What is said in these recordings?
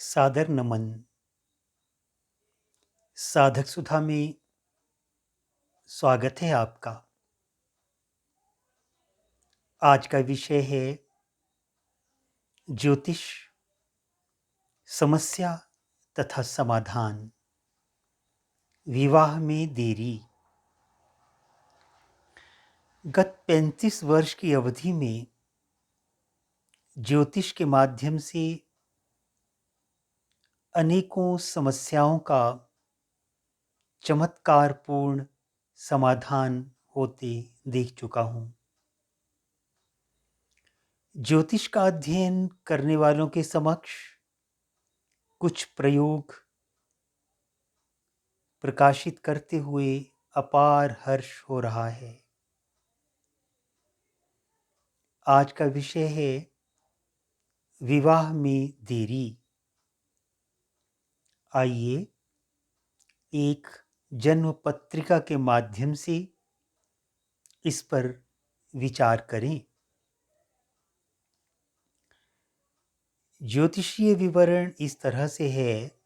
सादर नमन। साधक सुधा में स्वागत है आपका। आज का विषय है ज्योतिष, समस्या तथा समाधान, विवाह में देरी। गत 35 वर्ष की अवधि में ज्योतिष के माध्यम से अनेकों समस्याओं का चमत्कारपूर्ण समाधान होते देख चुका हूं। ज्योतिष का अध्ययन करने वालों के समक्ष कुछ प्रयोग प्रकाशित करते हुए अपार हर्ष हो रहा है। आज का विषय है विवाह में देरी। आइए एक जन्म पत्रिका के माध्यम से इस पर विचार करें। ज्योतिषीय विवरण इस तरह से है।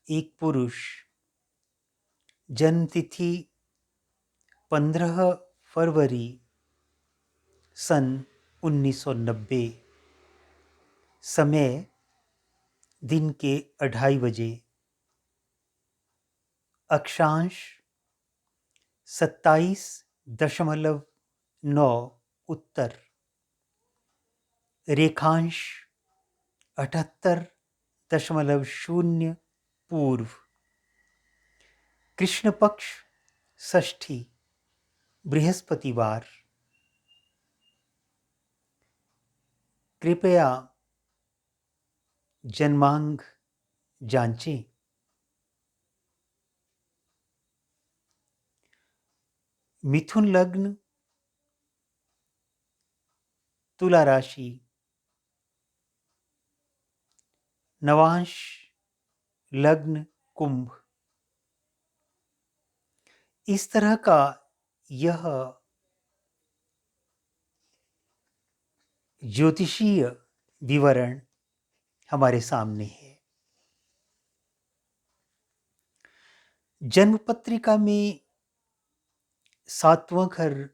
एक पुरुष, जन्म तिथि 15 फरवरी सन 1990, समय दिन के 2:30 बजे, अक्षांश 27.9 उत्तर, रेखांश 78.0 पूर्व, कृष्ण पक्ष षष्ठी, बृहस्पतिवार। कृपया जन्मांक जांचें। मिथुन लग्न, तुला राशि, नवांश लग्न कुंभ। इस तरह का यह ज्योतिषीय विवरण हमारे सामने है। जन्म पत्रिका में 7वां घर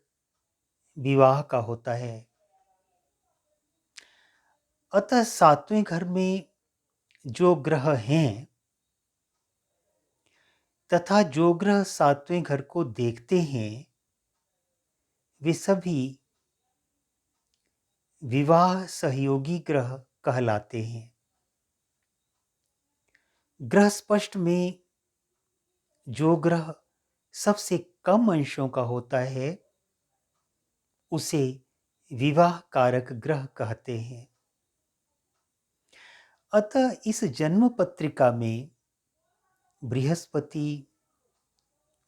विवाह का होता है, अतः 7वें घर में जो ग्रह हैं तथा जो ग्रह 7वें घर को देखते हैं वे सभी विवाह सहयोगी ग्रह कहलाते हैं। ग्रह स्पष्ट में जो ग्रह सबसे कम अंशों का होता है उसे विवाह कारक ग्रह कहते हैं। अतः इस जन्म पत्रिका में बृहस्पति,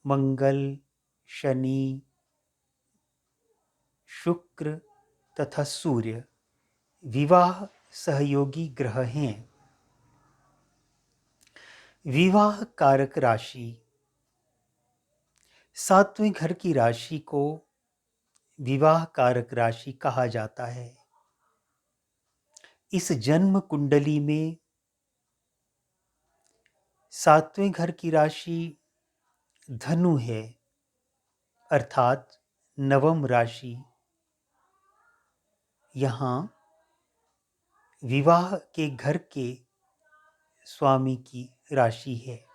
मंगल, शनि, शुक्र तथा सूर्य विवाह सहयोगी ग्रह हैं। विवाह कारक राशि, 7वें घर की राशि को विवाह कारक राशि कहा जाता है। इस जन्म कुंडली में 7वें घर की राशि धनु है, अर्थात नवम राशि। यहाँ विवाह के घर के स्वामी की राशि है।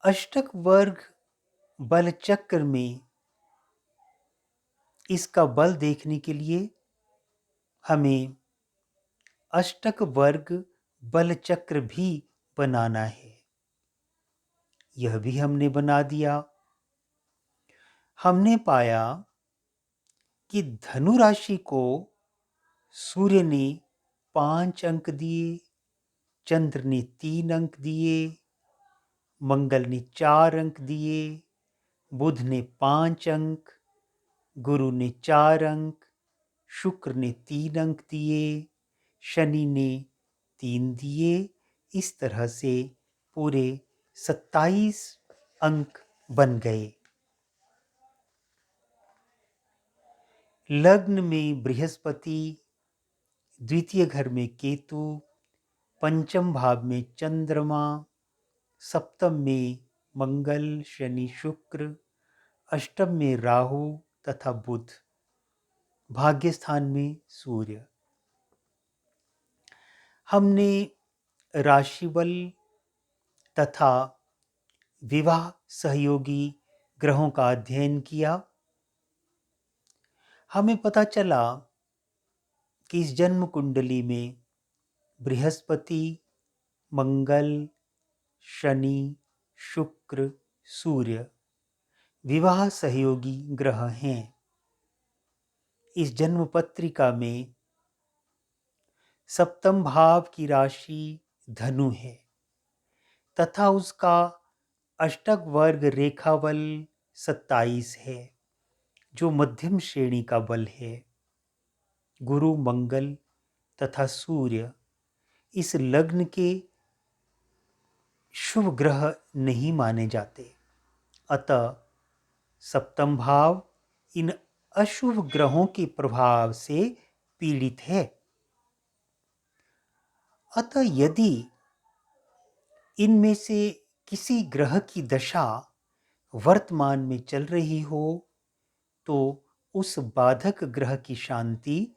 अष्टक वर्ग बल चक्र में इसका बल देखने के लिए हमें अष्टक वर्ग बल चक्र भी बनाना है। यह भी हमने बना दिया। हमने पाया कि धनु राशि को सूर्य ने 5 अंक दिए, चंद्र ने 3 अंक दिए, मंगल ने 4 अंक दिए, बुध ने 5 अंक, गुरु ने 4 अंक, शुक्र ने 3 अंक दिए, शनि ने 3 दिए। इस तरह से पूरे 27 अंक बन गए। लग्न में बृहस्पति द्वितीय घर में केतु, पंचम भाव में चंद्रमा, सप्तम में मंगल, शनि, शुक्र, अष्टम में राहु तथा बुध, भाग्य स्थान में सूर्य। हमने राशि बल तथा विवाह सहयोगी ग्रहों का अध्ययन किया। हमें पता चला कि इस जन्म कुंडली में बृहस्पति, मंगल, शनि, शुक्र, सूर्य विवाह सहयोगी ग्रह हैं। इस जन्म पत्रिका में सप्तम भाव की राशि धनु है तथा उसका अष्टक वर्ग रेखा बल 27 है, जो मध्यम श्रेणी का बल है। गुरु, मंगल तथा सूर्य इस लग्न के शुभ ग्रह नहीं माने जाते, अतः सप्तम भाव इन अशुभ ग्रहों के प्रभाव से पीड़ित है। अतः यदि इनमें से किसी ग्रह की दशा वर्तमान में चल रही हो तो उस बाधक ग्रह की शांति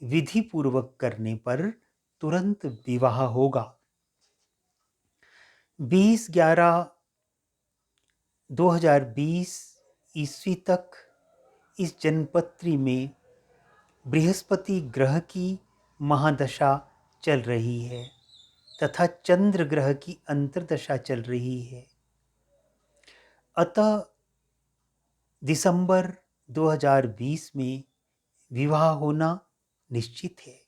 विधि पूर्वक करने पर तुरंत विवाह होगा। 20/11/2020 ईस्वी तक इस जन्मपत्री में बृहस्पति ग्रह की महादशा चल रही है तथा चंद्र ग्रह की अंतर्दशा चल रही है। अतः दिसंबर 2020 में विवाह होना निश्चित है,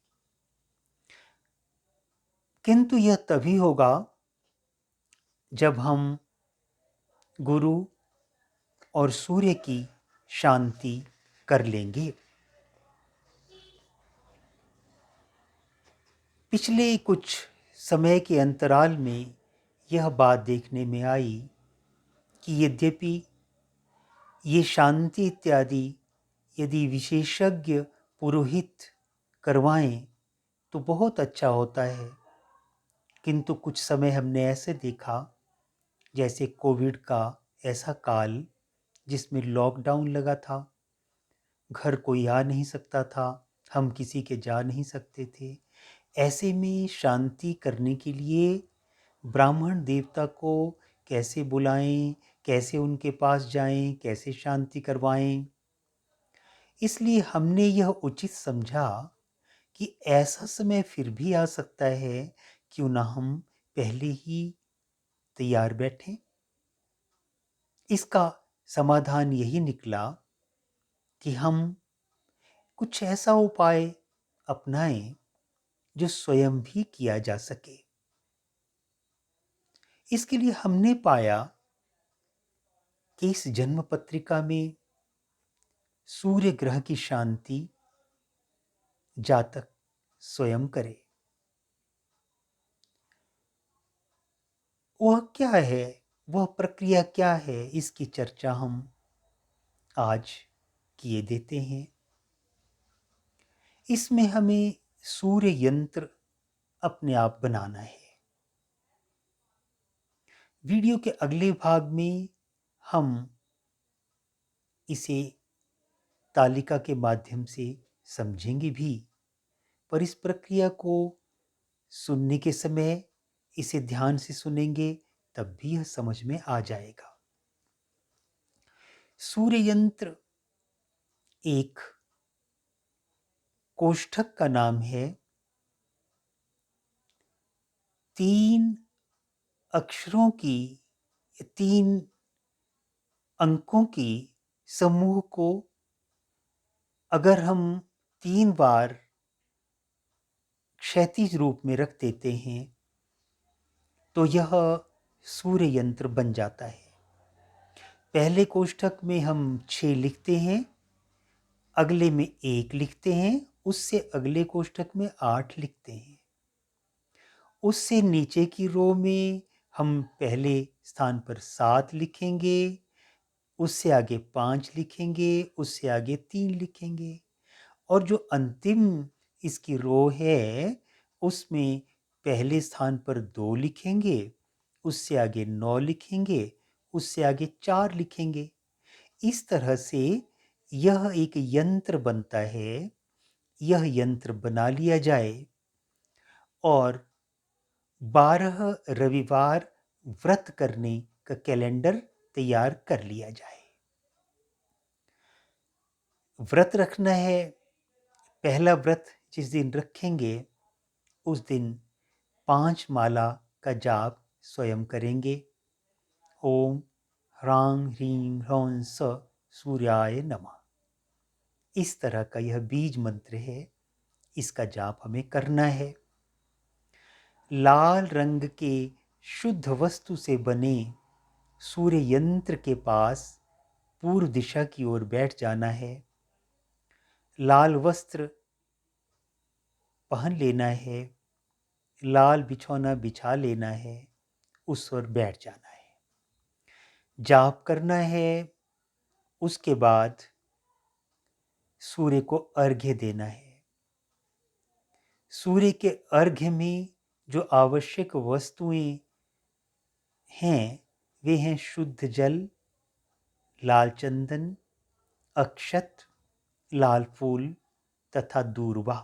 किंतु यह तभी होगा जब हम गुरु और सूर्य की शांति कर लेंगे। पिछले कुछ समय के अंतराल में यह बात देखने में आई कि यद्यपि ये शांति इत्यादि यदि विशेषज्ञ पुरोहित करवाएं तो बहुत अच्छा होता है, किंतु कुछ समय हमने ऐसे देखा जैसे कोविड का ऐसा काल जिसमें लॉकडाउन लगा था, घर कोई आ नहीं सकता था, हम किसी के जा नहीं सकते थे। ऐसे में शांति करने के लिए ब्राह्मण देवता को कैसे बुलाएं, कैसे उनके पास जाएं, कैसे शांति करवाएं। इसलिए हमने यह उचित समझा कि ऐसा समय फिर भी आ सकता है, क्यों ना हम पहले ही तैयार बैठें। इसका समाधान यही निकला कि हम कुछ ऐसा उपाय अपनाएं जो स्वयं भी किया जा सके। इसके लिए हमने पाया कि इस जन्म पत्रिका में सूर्य ग्रह की शांति जातक स्वयं करे। वह क्या है, वह प्रक्रिया क्या है, इसकी चर्चा हम आज किए देते हैं। इसमें हमें सूर्य यंत्र अपने आप बनाना है। वीडियो के अगले भाग में हम इसे तालिका के माध्यम से समझेंगे भी, पर इस प्रक्रिया को सुनने के समय इसे ध्यान से सुनेंगे तब भी यह समझ में आ जाएगा। सूर्य यंत्र एक कोष्ठक का नाम है। 3 अक्षरों की, 3 अंकों की समूह को अगर हम 3 बार क्षैतिज रूप में रख देते हैं तो यह सूर्य यंत्र बन जाता है। पहले कोष्ठक में हम 6 लिखते हैं, अगले में 1 लिखते हैं, उससे अगले कोष्ठक में 8 लिखते हैं। उससे नीचे की रो में हम पहले स्थान पर 7 लिखेंगे, उससे आगे 5 लिखेंगे, उससे आगे 3 लिखेंगे, और जो अंतिम इसकी रो है, उसमें पहले स्थान पर 2 लिखेंगे, उससे आगे 9 लिखेंगे, उससे आगे 4 लिखेंगे। इस तरह से यह एक यंत्र बनता है। यह यंत्र बना लिया जाए और 12 रविवार व्रत करने का कैलेंडर तैयार कर लिया जाए। व्रत रखना है। पहला व्रत जिस दिन रखेंगे उस दिन 5 माला का जाप स्वयं करेंगे। ओम ह्रां ह्रीं ह्रौं स सूर्याय नमः। इस तरह का यह बीज मंत्र है। इसका जाप हमें करना है। लाल रंग के शुद्ध वस्तु से बने सूर्य यंत्र के पास पूर्व दिशा की ओर बैठ जाना है। लाल वस्त्र पहन लेना है। लाल बिछौना बिछा लेना है। उस ओर बैठ जाना है। जाप करना है। उसके बाद सूर्य को अर्घ्य देना है। सूर्य के अर्घ्य में जो आवश्यक वस्तुएं हैं वे हैं शुद्ध जल, लाल चंदन, अक्षत, लाल फूल तथा दूर्वा।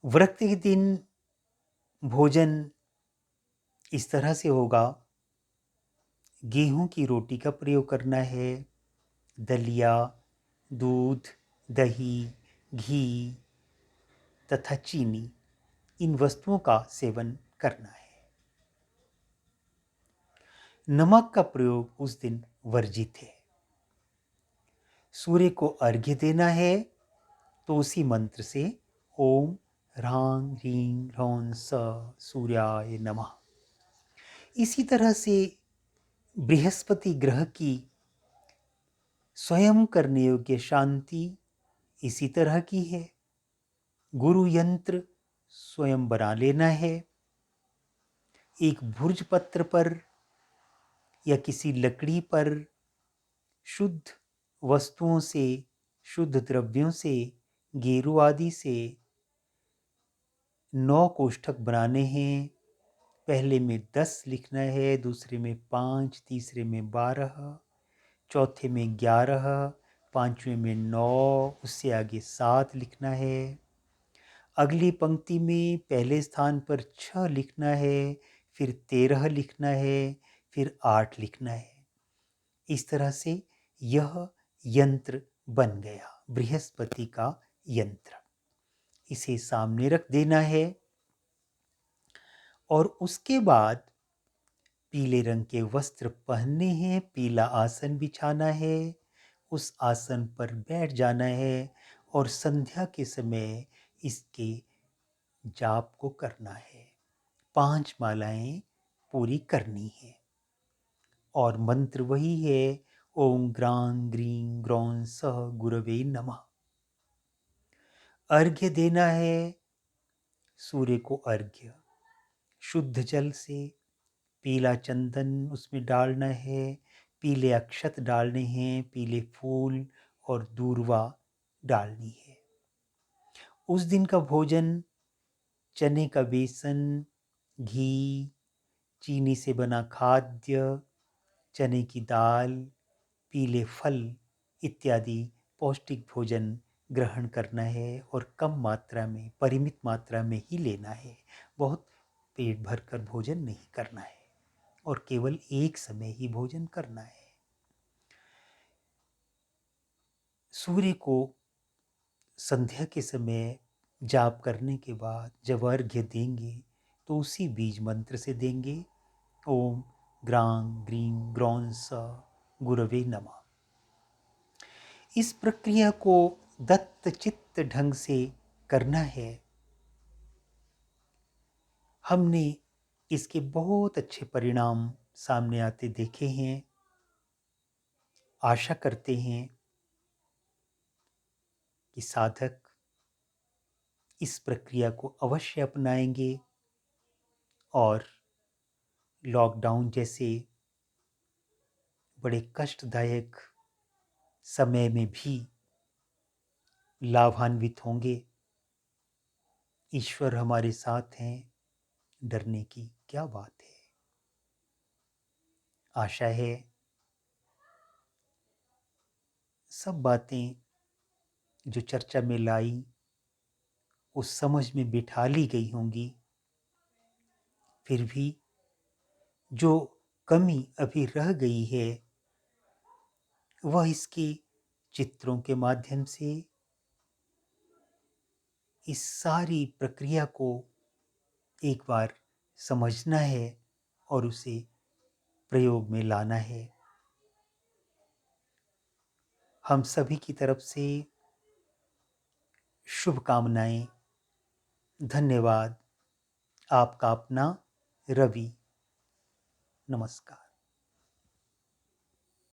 व्रत के दिन भोजन इस तरह से होगा। गेहूं की रोटी का प्रयोग करना है। दलिया, दूध, दही, घी तथा चीनी, इन वस्तुओं का सेवन करना है। नमक का प्रयोग उस दिन वर्जित है। सूर्य को अर्घ्य देना है तो उसी मंत्र से ओम ह्रां ह्रीं ह्रौं स सूर्याय नमः। इसी तरह से बृहस्पति ग्रह की स्वयं करने योग्य शांति इसी तरह की है। गुरु यंत्र स्वयं बना लेना है। एक भुर्ज पत्र पर या किसी लकड़ी पर शुद्ध वस्तुओं से, शुद्ध द्रव्यों से, गेरू आदि से 9 कोष्ठक बनाने हैं। पहले में 10 लिखना है, दूसरे में 5, तीसरे में 12, चौथे में 11, पांचवें में 9, उससे आगे 7 लिखना है। अगली पंक्ति में पहले स्थान पर 6 लिखना है, फिर 13 लिखना है, फिर 8 लिखना है। इस तरह से यह यंत्र बन गया, बृहस्पति का यंत्र। इसे सामने रख देना है और उसके बाद पीले रंग के वस्त्र पहनने हैं, पीला आसन बिछाना है, उस आसन पर बैठ जाना है और संध्या के समय इसके जाप को करना है। 5 मालाएं पूरी करनी है और मंत्र वही है ओम ग्रां ग्रीं ग्रौं सह गुरवे नमः। अर्घ्य देना है। सूर्य को अर्घ्य शुद्ध जल से, पीला चंदन उसमें डालना है, पीले अक्षत डालने हैं, पीले फूल और दूर्वा डालनी है। उस दिन का भोजन चने का बेसन, घी, चीनी से बना खाद्य, चने की दाल, पीले फल इत्यादि पौष्टिक भोजन ग्रहण करना है और कम मात्रा में, परिमित मात्रा में ही लेना है। बहुत पेट भरकर भोजन नहीं करना है और केवल एक समय ही भोजन करना है। सूर्य को संध्या के समय जाप करने के बाद जब अर्घ्य देंगे तो उसी बीज मंत्र से देंगे ओम ग्रां ग्रीं ग्रौं स गुरवे नमः। इस प्रक्रिया को दत्तचित्त ढंग से करना है। हमने इसके बहुत अच्छे परिणाम सामने आते देखे हैं। आशा करते हैं कि साधक इस प्रक्रिया को अवश्य अपनाएंगे और लॉकडाउन जैसे बड़े कष्टदायक समय में भी लाभान्वित होंगे। ईश्वर हमारे साथ हैं, डरने की क्या बात है। आशा है सब बातें जो चर्चा में लाई उस समझ में बिठा ली गई होंगी। फिर भी जो कमी अभी रह गई है वह इसके चित्रों के माध्यम से इस सारी प्रक्रिया को एक बार समझना है और उसे प्रयोग में लाना है। हम सभी की तरफ से शुभकामनाएं। धन्यवाद। आपका अपना रवि। नमस्कार।